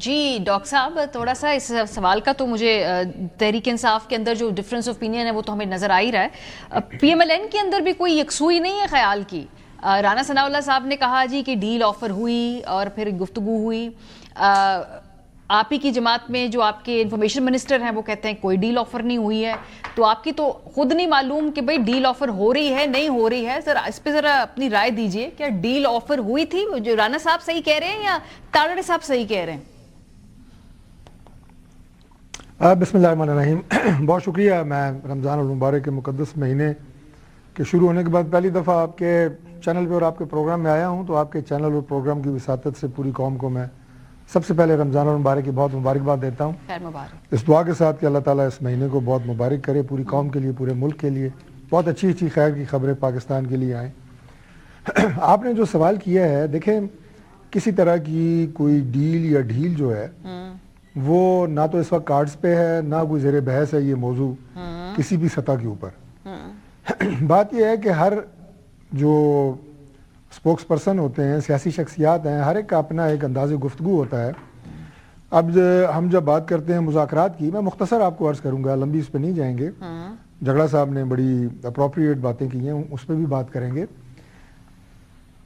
جی doctor صاحب، تھوڑا سا اس سوال کا تو مجھے تحریک انصاف کے اندر جو ڈفرینس آف اوپینین ہے وہ تو ہمیں نظر آ ہی رہا ہے. پی ایم ایل این کے اندر بھی کوئی یکسوئی نہیں ہے خیال کی. رانا ثناء اللہ صاحب نے کہا جی کہ ڈیل آفر ہوئی اور پھر گفتگو ہوئی. آپ ہی کی جماعت میں جو آپ کے انفارمیشن منسٹر ہیں وہ کہتے ہیں کوئی ڈیل آفر نہیں ہوئی ہے. تو آپ کی تو خود نہیں معلوم کہ بھئی ڈیل آفر ہو رہی ہے نہیں ہو رہی ہے. ذرا اس پہ ذرا اپنی رائے دیجئے. کیا ڈیل آفر ہوئی تھی جو رانا صاحب صحیح کہہ رہے ہیں یا تارڑ صاحب صحیح کہہ رہے ہیں؟ بسم اللہ الرحمن الرحیم. بہت شکریہ. میں رمضان المبارک کے مقدس مہینے کے شروع ہونے کے بعد پہلی دفعہ آپ کے چینل پہ اور آپ کے پروگرام میں آیا ہوں. تو آپ کے چینل اور پروگرام کی وساطت سے پوری قوم کو میں سب سے پہلے رمضان المبارک کی بہت مبارکباد دیتا ہوں. خیر مبارک. اس دعا کے ساتھ کہ اللہ تعالیٰ اس مہینے کو بہت مبارک کرے پوری قوم کے لیے، پورے ملک کے لیے. بہت اچھی اچھی خیر کی خبریں پاکستان کے لیے آئیں. آپ نے جو سوال کیا ہے، دیکھیں کسی طرح کی کوئی ڈیل یا ڈھیل جو ہے وہ نہ تو اس وقت کارڈز پہ ہے، نہ کوئی زیر بحث ہے یہ موضوع کسی بھی سطح کے اوپر. بات یہ ہے کہ ہر جو سپوکس پرسن ہوتے ہیں، سیاسی شخصیات ہیں، ہر ایک کا اپنا ایک انداز گفتگو ہوتا ہے. اب ہم جب بات کرتے ہیں مذاکرات کی، میں مختصر آپ کو عرض کروں گا، لمبی اس پہ نہیں جائیں گے. جھگڑا صاحب نے بڑی اپروپریٹ باتیں کی ہیں، اس پہ بھی بات کریں گے.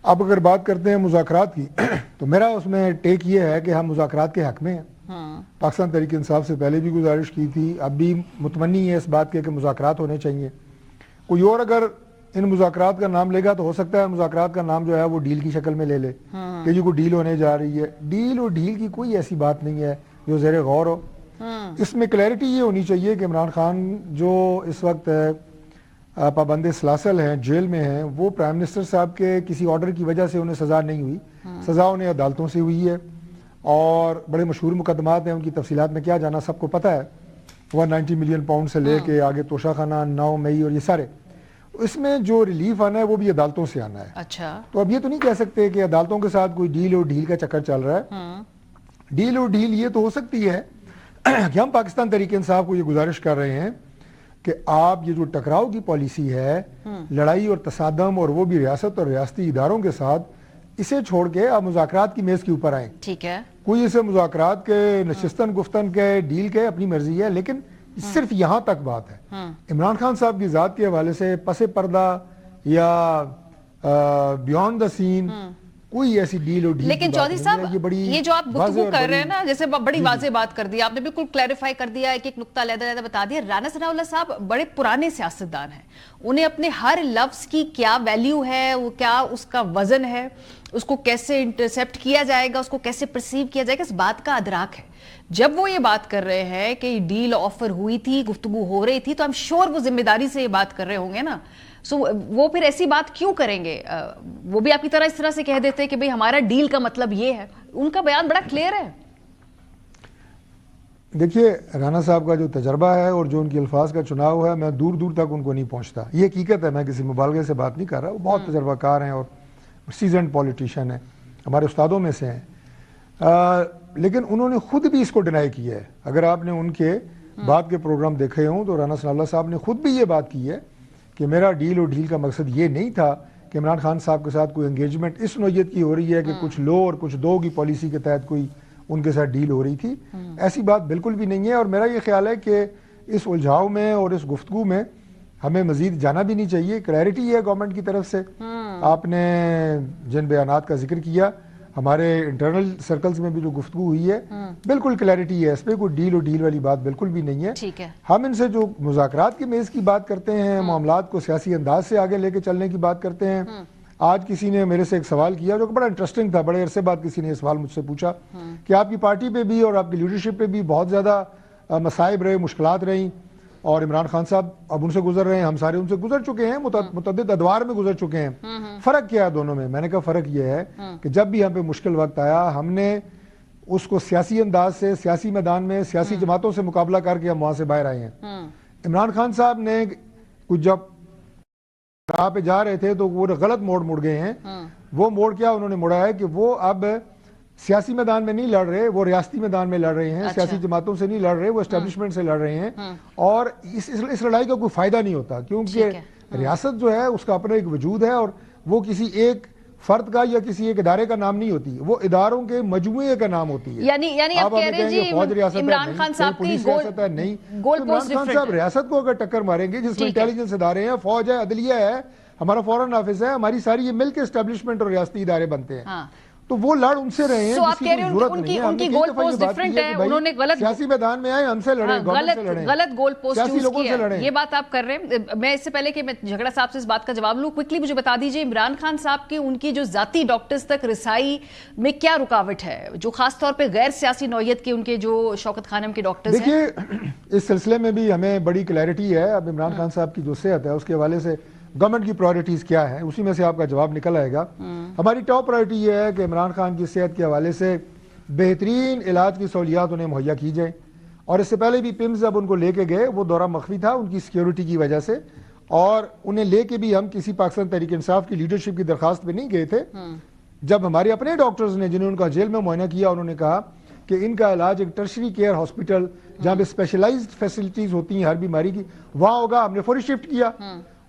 اب اگر بات کرتے ہیں مذاکرات کی تو میرا اس میں ٹیک یہ ہے کہ ہم مذاکرات کے حق میں ہیں. پاکستان تحریک انصاف سے پہلے بھی گزارش کی تھی، اب بھی متمنی ہے اس بات کے کہ مذاکرات ہونے چاہیے. کوئی اور اگر ان مذاکرات کا نام لے گا تو ہو سکتا ہے مذاکرات کا نام جو ہے وہ ڈیل کی شکل میں لے لے کہ یہ کوئی ڈیل ہونے جا رہی ہے. ڈیل اور ڈیل کی کوئی ایسی بات نہیں ہے جو زیر غور ہو. اس میں کلیئرٹی یہ ہونی چاہیے کہ عمران خان جو اس وقت پابند سلاسل ہیں، جیل میں ہیں، وہ پرائم منسٹر صاحب کے کسی آرڈر کی وجہ سے انہیں سزا نہیں ہوئی. سزا انہیں عدالتوں سے ہوئی ہے اور بڑے مشہور مقدمات ہیں. ان کی تفصیلات میں کیا جانا سب کو پتہ ہے. 190 ملین پاؤنڈ سے لے کے آگے توشہ خانہ 9 مئی اور یہ سارے. اس میں جو ریلیف آنا ہے وہ بھی عدالتوں سے آنا ہے. اچھا، تو اب یہ تو نہیں کہہ سکتے کہ عدالتوں کے ساتھ کوئی ڈیل اور ڈیل کا چکر چل رہا ہے. ڈیل اور ڈیل یہ تو ہو سکتی ہے کہ ہم پاکستان تحریک انصاف کو یہ گزارش کر رہے ہیں کہ آپ یہ جو ٹکراؤ کی پالیسی ہے، لڑائی اور تصادم، اور وہ بھی ریاست اور ریاستی اداروں کے ساتھ، اسے چھوڑ کے آپ مذاکرات کی میز کے اوپر آئیں. ٹھیک ہے. کوئی اسے مذاکرات کے نشستن گفتن کے ڈیل کے اپنی مرضی ہے، لیکن صرف یہاں تک بات ہے. عمران خان صاحب کی ذات کے حوالے سے پس پردہ یا بیونڈ دا سین کوئی ایسی ڈیل اور ڈیل. لیکن چودھری صاحب یہ جو آپ گفتگو کر رہے ہیں نا، جیسے بڑی واضح بات کر دی آپ نے، بالکل کلیریفائی کر دیا، ایک نقطہ علیحدہ بتا دیا. رانا ثناء اللہ صاحب بڑے پرانے سیاستدان ہیں. انہیں اپنے ہر لفظ کی کیا ویلیو ہے، وہ کیا اس کا وزن ہے، اس کو کیسے انٹرسیپٹ کیا جائے گا، اس کو کیسے پرسیو کیا جائے گا، اس بات کا ادراک ہے. جب وہ یہ بات کر رہے ہیں کہ ڈیل آفر ہوئی تھی، گفتگو ہو رہی تھی، تو ہم شور وہ ذمہ داری سے یہ بات کر رہے ہوں گے نا. سو وہ پھر ایسی بات کیوں کریں گے؟ وہ بھی آپ کی طرح اس طرح سے کہہ دیتے کہ بھئی ہمارا ڈیل کا مطلب یہ ہے. ان کا بیان بڑا کلیئر ہے. دیکھیے رانا صاحب کا جو تجربہ ہے اور جو ان کے الفاظ کا چناؤ ہے، میں دور دور تک ان کو نہیں پہنچتا. یہ حقیقت ہے، میں کسی مبالغے سے بات نہیں کر رہا. وہ بہت تجربہ کار ہیں اور سیزنڈ پولیٹیشین ہیں، ہمارے استادوں میں سے ہیں. لیکن انہوں نے خود بھی اس کو ڈینائی کیا ہے. اگر آپ نے ان کے بعد کے پروگرام دیکھے ہوں تو رانا ثناء اللہ صاحب نے خود بھی یہ بات کی ہے کہ میرا ڈیل اور ڈیل کا مقصد یہ نہیں تھا کہ عمران خان صاحب کے ساتھ کوئی انگیجمنٹ اس نوعیت کی ہو رہی ہے کہ کچھ لو اور کچھ دو کی پالیسی کے تحت کوئی ان کے ساتھ ڈیل ہو رہی تھی. ایسی بات بالکل بھی نہیں ہے. اور میرا یہ خیال ہے کہ اس الجھاؤ میں اور اس گفتگو میں ہمیں مزید جانا بھی نہیں چاہیے. کلیئرٹی ہے گورنمنٹ کی طرف سے. آپ نے جن بیانات کا ذکر کیا، ہمارے انٹرنل سرکلز میں بھی جو گفتگو ہوئی ہے، بالکل کلیئرٹی ہے. اس پہ کوئی ڈیل اور ڈیل والی بات بالکل بھی نہیں ہے. ہم ان سے جو مذاکرات کی میز کی بات کرتے ہیں، معاملات کو سیاسی انداز سے آگے لے کے چلنے کی بات کرتے ہیں. آج کسی نے میرے سے ایک سوال کیا جو بڑا انٹرسٹنگ تھا. بڑے عرصے بعد کسی نے یہ سوال مجھ سے پوچھا کہ آپ کی پارٹی پہ بھی اور آپ کی لیڈرشپ پہ بھی بہت زیادہ مصائب رہے، مشکلات رہیں، اور عمران خان صاحب اب ان سے گزر رہے ہیں، ہم سارے ان سے گزر چکے ہیں، متعدد ادوار میں گزر چکے ہیں. فرق کیا ہے دونوں میں؟ میں نے کہا فرق یہ ہے کہ جب بھی ہم پہ مشکل وقت آیا، ہم نے اس کو سیاسی انداز سے، سیاسی میدان میں سیاسی جماعتوں سے مقابلہ کر کے ہم وہاں سے باہر آئے ہیں. عمران خان صاحب نے کچھ جب راہ پہ جا رہے تھے تو وہ غلط موڑ مڑ گئے ہیں. وہ موڑ کیا انہوں نے مڑا ہے کہ وہ اب سیاسی میدان میں نہیں لڑ رہے، وہ ریاستی میدان میں لڑ رہے ہیں. سیاسی جماعتوں سے نہیں لڑ رہے، وہ اسٹیبلشمنٹ سے لڑ رہے ہیں. اور اس لڑائی کا کوئی فائدہ نہیں ہوتا، کیونکہ ریاست جو ہے اس کا اپنا ایک وجود ہے اور وہ کسی ایک فرد کا یا کسی ایک ادارے کا نام نہیں ہوتی, وہ اداروں کے مجموعے کا نام ہوتی ہے. یعنی آپ کہہ رہے ہیں جی عمران خان صاحب کی عمران خان صاحب ریاست کو اگر ٹکر ماریں گے جس میں انٹیلیجنس ادارے ہیں, فوج ہے, عدلیہ ہے, ہمارا فورن آفس ہے, ہماری ساری یہ مل کے اسٹیبلشمنٹ اور ریاستی ادارے بنتے ہیں, تو وہ لڑ ان سے رہے ہیں جس کی ضرورت نہیں ہے. ان کی گول پوسٹ ڈیفرنٹ ہے, انہوں نے غلط سیاسی میدان میں آئے, ہم سے لڑیں, غلط گول پوسٹ چوز کیا ہے, یہ بات آپ کر رہے ہیں. میں اس سے پہلے کہ میں جھگڑا صاحب سے اس بات کا جواب لوں, کوئکلی مجھے بتا دیجئے عمران خان صاحب کی ان کی جو ذاتی ڈاکٹرز تک رسائی میں کیا رکاوٹ ہے, جو خاص طور پہ غیر سیاسی نوعیت کے ان کے جو شوکت خانم کے ڈاکٹرز ہیں؟ دیکھیے اس سلسلے میں بھی ہمیں بڑی کلیئرٹی ہے. اب عمران خان صاحب کی جو صحت ہے اس کے حوالے سے گورنمنٹ کی پرائرٹیز کیا ہیں, اسی میں سے آپ کا جواب نکل آئے گا. ہماری ٹاپ پرائرٹی یہ ہے کہ عمران خان کی صحت کے حوالے سے بہترین علاج کی سہولیات انہیں مہیا کی جائیں, اور اس سے پہلے بھی پمز اب ان کو لے کے گئے, وہ دورہ مخفی تھا ان کی سیکیورٹی کی وجہ سے, اور انہیں لے کے بھی ہم کسی پاکستان تحریک انصاف کی لیڈرشپ کی درخواست پہ نہیں گئے تھے. جب ہمارے اپنے ڈاکٹرز نے جنہوں نے ان کا جیل میں معائنہ کیا, انہوں نے کہا کہ ان کا علاج ایک ٹرشری کیئر ہاسپٹل جہاں پہ اسپیشلائزڈ فیسلٹیز ہوتی ہیں ہر بیماری کی, وہاں ہوگا. ہم نے فوری شفٹ کیا.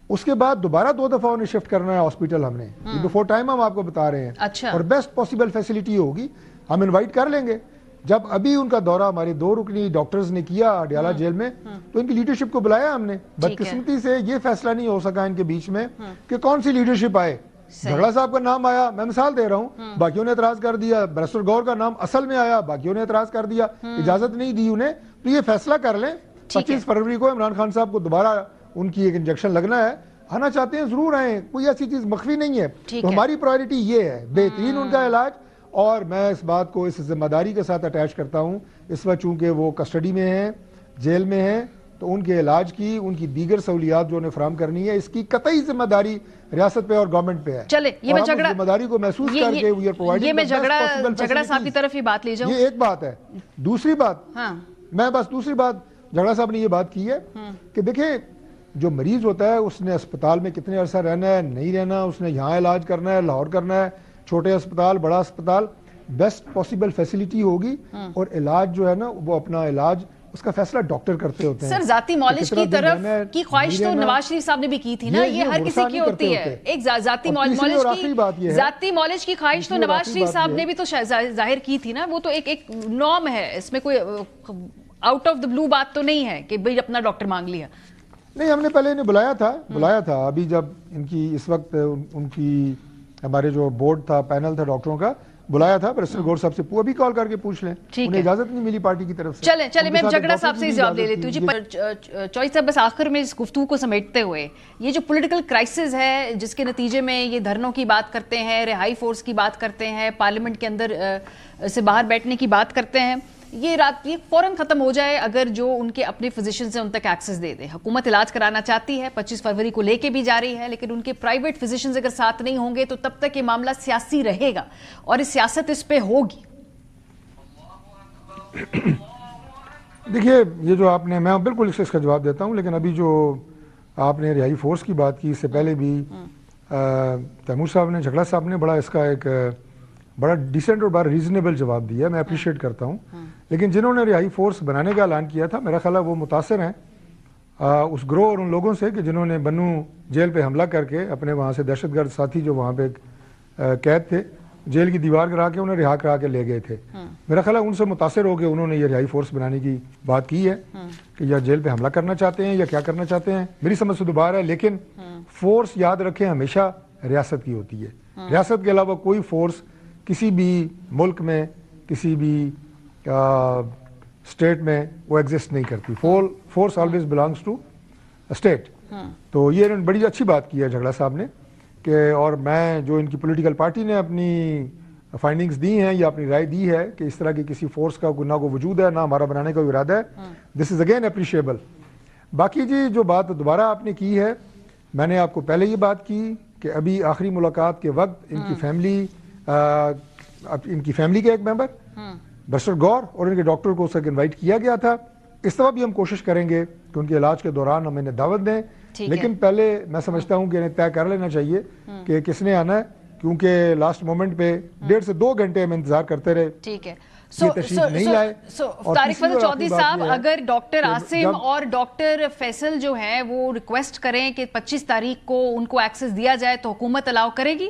اس کے بعد دوبارہ 2 دفعہ انہیں شفٹ کرنا ہے ہاسپٹل, ہم نے بیفور ٹائم ہم آپ کو بتا رہے ہیں, اور بیسٹ پاسبل فیسلٹی ہوگی, ہم انوائٹ کر لیں گے. جب ابھی ان کا دورہ ہمارے 2 رکنی ڈاکٹرز نے کیا اڈیالہ جیل میں, تو ان کی لیڈرشپ کو بلایا ہم نے. بدقسمتی سے یہ فیصلہ نہیں ہو سکا ان کے بیچ میں کہ کون سی لیڈرشپ آئے. جھگڑا صاحب کا نام آیا, میں مثال دے رہا ہوں, باقیوں نے اعتراض کر دیا. برسٹر گور کا نام اصل میں آیا, باقیوں نے اعتراض کر دیا, اجازت نہیں دی انہیں. تو یہ فیصلہ کر لیں 25 فروری کو عمران خان صاحب کو دوبارہ ان کی ایک انجیکشن لگنا ہے. آنا چاہتے ہیں ضرور آئیں, کوئی ایسی چیز مخفی نہیں ہے. تو ہماری پرائرٹی یہ ہے بہترین ان کا علاج, اور میں اس بات کو اس ذمہ داری کے ساتھ اٹیچ کرتا ہوں. اس وقت چونکہ وہ کسٹڈی میں ہیں, جیل میں ہیں, تو ان کے علاج کی, ان کی دیگر سہولیات جو انہیں فراہم کرنی ہے, اس کی قطعی ذمہ داری ریاست پہ اور گورنمنٹ پہ ہے. چلے یہ میں جھگڑا ذمہ داری کو محسوس کر کے وی آر پرووائڈنگ, یہ میں جھگڑا صاحب کی طرف ہی بات لے جاؤں. یہ ایک بات ہے. دوسری بات, میں بس دوسری بات, جھگڑا صاحب نے یہ بات کی ہے کہ دیکھیں جو مریض ہوتا ہے اس نے اسپتال میں کتنے عرصہ رہنا ہے, نہیں رہنا, اس نے یہاں علاج کرنا ہے, لاہور کرنا ہے, چھوٹے اسپتال, بڑا اسپتال, بیسٹ پاسبل فیسلٹی ہوگی. اور علاج جو ہے نا, وہ اپنا علاج اس کا فیصلہ ڈاکٹر کرتے ہوتے ہیں. سر ذاتی مالج کی طرف کی خواہش تو نواز شریف صاحب نے بھی کی تھی نا, یہ ہر کسی کی ہوتی ہے. ایک ذاتی مالج کی خواہش تو نواز شریف صاحب نے بھی تو ظاہر کی تھی نا, وہ تو ایک نارم ہے, اس میں کوئی آؤٹ آف دا بلو بات تو نہیں ہے کہ بھئی اپنا ڈاکٹر مانگ لیا. نہیں, ہم نے پہلے انہیں بلایا تھا. ابھی جب ان کی اس وقت ان کی ہمارے جو بورڈ تھا, پینل تھا ڈاکٹروں کا, بلایا تھا. برسٹر گور صاحب سے ابھی کال کر کے پوچھ لیں, انہیں اجازت نہیں ملی پارٹی کی طرف سے. چلیں میں جھگڑا صاحب سے جواب لے لیتی ہوں. جی چوئی صاحب, بس آخر میں اس گفتگو کو سمیٹتے ہوئے, یہ جو پولیٹیکل کرائسس ہے جس کے نتیجے میں یہ دھرنوں کی بات کرتے ہیں, رہائی فورس کی بات کرتے ہیں, پارلیمنٹ کے اندر سے باہر بیٹھنے کی بات کرتے ہیں, یہ فوراً ختم ہو جائے اگر جو ان کے اپنے فزیشن سے ان تک ایکسس دے دیں. حکومت علاج کرانا چاہتی ہے, 25 فروری کو لے کے بھی جا رہی ہے, لیکن ان کے پرائیویٹ فزیشنز اگر ساتھ نہیں ہوں گے تو تب تک یہ معاملہ سیاسی رہے گا, اور اس سیاست اس پہ ہوگی. دیکھیے یہ جو آپ نے, میں بالکل اس کا جواب دیتا ہوں, لیکن ابھی جو آپ نے رہائی فورس کی بات کی, اس سے پہلے بھی تیمور صاحب نے, جھگڑا صاحب نے بڑا اس کا ایک بڑا ڈیسنٹ اور بڑا ریزنیبل جواب دیا, میں اپریشیٹ کرتا ہوں. لیکن جنہوں نے رہائی فورس بنانے کا اعلان کیا تھا, میرا خیال ہے وہ متاثر ہیں اس گروہ اور ان لوگوں سے کہ جنہوں نے بنو جیل پہ حملہ کر کے اپنے وہاں سے دہشت گرد ساتھی جو وہاں پہ قید تھے, جیل کی دیوار کرا کے انہیں رہا کرا کے لے گئے تھے. میرا خیال ہے ان سے متاثر ہو کے انہوں نے یہ رہائی فورس بنانے کی بات کی ہے کہ یا جیل پہ حملہ کرنا چاہتے ہیں یا کیا کرنا چاہتے ہیں. میری سمجھ سے دوبارہ ہے, لیکن فورس یاد رکھیں ہمیشہ ریاست کی ہوتی ہے. ریاست کے علاوہ کوئی فورس کسی بھی ملک میں, کسی بھی اسٹیٹ میں وہ ایگزسٹ نہیں کرتی. Force always belongs to state. تو یہ بڑی اچھی بات کی ہے جھگڑا صاحب نے کہ, اور میں جو ان کی پولیٹیکل پارٹی نے اپنی فائنڈنگز دی ہیں یا اپنی رائے دی ہے کہ اس طرح کی کسی فورس کا نہ کوئی وجود ہے, نہ ہمارا بنانے کا ارادہ ہے, دس از اگین اپریشیبل. باقی جی جو بات دوبارہ آپ نے کی ہے, میں نے آپ کو پہلے یہ بات کی کہ ابھی آخری ملاقات کے وقت ان کی فیملی کے ایک ممبر برسٹر گور اور ان کے ڈاکٹر کو انوائٹ کیا گیا تھا. اس طرح بھی ہم کوشش کریں گے کہ ان کے علاج کے دوران ہم انہیں دعوت دیں, لیکن پہلے میں سمجھتا ہوں کہ انہیں طے کر لینا چاہیے کہ کس نے آنا ہے, کیونکہ لاسٹ مومنٹ پہ 1.5 سے 2 گھنٹے ہم انتظار کرتے رہے. ٹھیک ہے, طارق فضل چودھری صاحب, اگر ڈاکٹر عاصم اور ڈاکٹر فیصل جو ہیں وہ ریکویسٹ کریں کہ 25 تاریخ کو ان کو ایکسس دیا جائے تو حکومت الاؤ کرے گی؟